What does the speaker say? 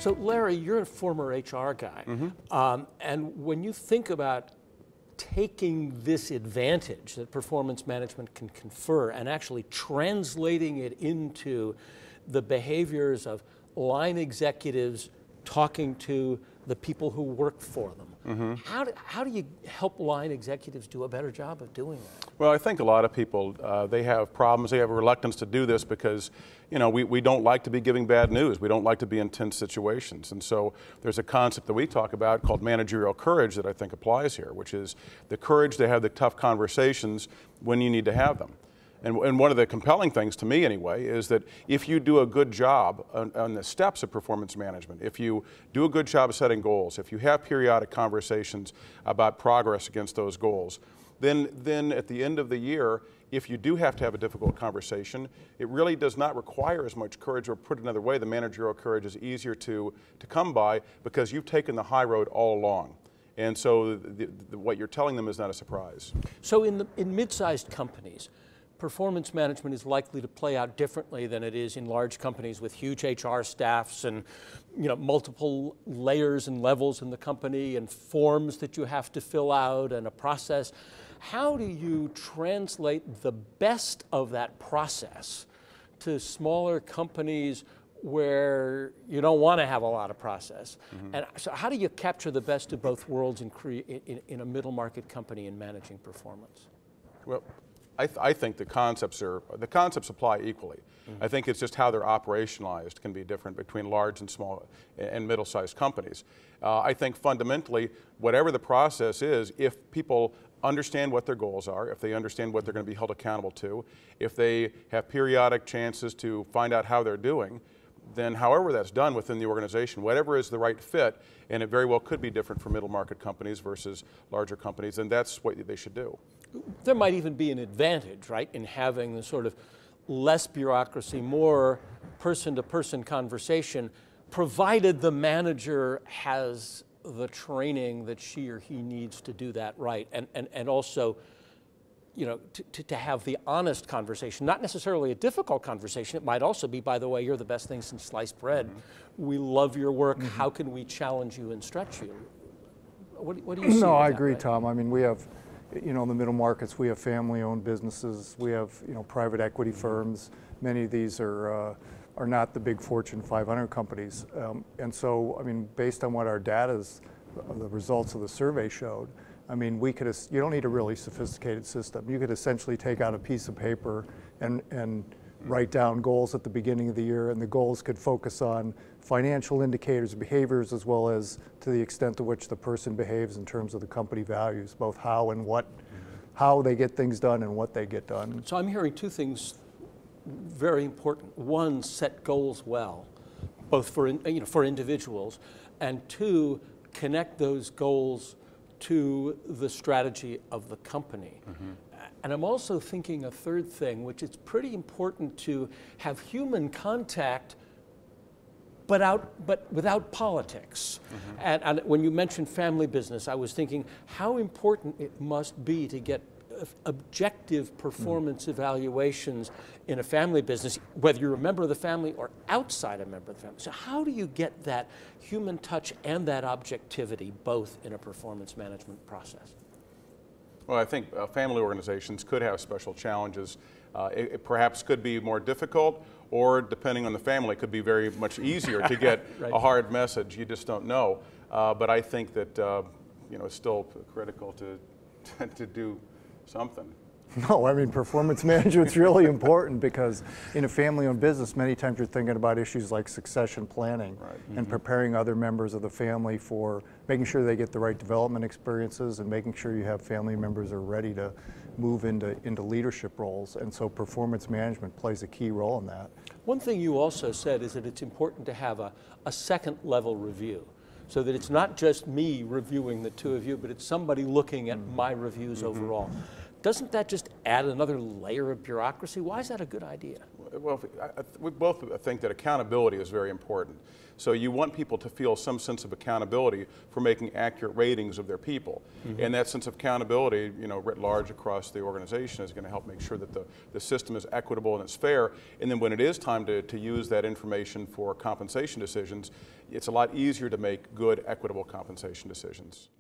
So Larry, you're a former HR guy, and when you think about taking this advantage that performance management can confer and actually translating it into the behaviors of line executives talking to the people who work for them. How do you help line executives do a better job of doing that? Well, I think a lot of people, they have problems, they have a reluctance to do this because, you know, we don't like to be giving bad news. We don't like to be in tense situations. And so there's a concept that we talk about called managerial courage that I think applies here, which is the courage to have the tough conversations when you need to have them. And one of the compelling things to me anyway is that if you do a good job on the steps of performance management, if you do a good job of setting goals, if you have periodic conversations about progress against those goals, then at the end of the year, if you do have to have a difficult conversation, it really does not require as much courage, or put another way, the managerial courage is easier to come by because you've taken the high road all along. And so what you're telling them is not a surprise. So in mid-sized companies, performance management is likely to play out differently than it is in large companies with huge HR staffs and, you know, multiple layers and levels in the company and forms that you have to fill out and a process. How do you translate the best of that process to smaller companies where you don't want to have a lot of process? And so how do you capture the best of both worlds in a middle market company in managing performance? Well, I think the concepts apply equally. I think it's just how they're operationalized can be different between large and small and middle-sized companies. I think fundamentally, whatever the process is, if people understand what their goals are, if they understand what they're going to be held accountable to, if they have periodic chances to find out how they're doing, then however that's done within the organization, whatever is the right fit, and it very well could be different for middle market companies versus larger companies, then that's what they should do. There might even be an advantage, right, in having the sort of less bureaucracy, more person-to-person conversation, provided the manager has the training that she or he needs to do that right, and also, you know, to have the honest conversation, not necessarily a difficult conversation. It might also be, by the way, you're the best thing since sliced bread. We love your work. How can we challenge you and stretch you? What do you see? No, I agree, Tom. I mean, we have, you know, in the middle markets, we have family-owned businesses. We have, you know, private equity firms. Many of these are not the big Fortune 500 companies. And so, I mean, based on what our data's, the results of the survey showed, I mean, you don't need a really sophisticated system. You could essentially take out a piece of paper and write down goals at the beginning of the year, and the goals could focus on financial indicators, behaviors, as well as to the extent to which the person behaves in terms of the company values, both how and what, how they get things done and what they get done. So I'm hearing two things very important. One, set goals well, both for individuals, and two, connect those goals to the strategy of the company. And I'm also thinking a third thing, which is pretty important to have human contact, but without politics. And when you mentioned family business, I was thinking how important it must be to get objective performance evaluations in a family business, whether you're a member of the family or outside a member of the family. So how do you get that human touch and that objectivity both in a performance management process? Well, I think family organizations could have special challenges. It perhaps could be more difficult, or depending on the family, could be very much easier to get a hard message. You just don't know. But I think that you know, it's still critical to do something. No, I mean, performance management's really important because in a family-owned business, many times you're thinking about issues like succession planning and preparing other members of the family for making sure they get the right development experiences and making sure you have family members are ready to move into leadership roles. And so performance management plays a key role in that. One thing you also said is that it's important to have a second level review, so that it's not just me reviewing the two of you, but it's somebody looking at my reviews overall. Doesn't that just add another layer of bureaucracy? Why is that a good idea? Well, we both think that accountability is very important. So you want people to feel some sense of accountability for making accurate ratings of their people. And that sense of accountability, writ large across the organization is going to help make sure that the system is equitable and it's fair. And then when it is time to use that information for compensation decisions, it's a lot easier to make good, equitable compensation decisions.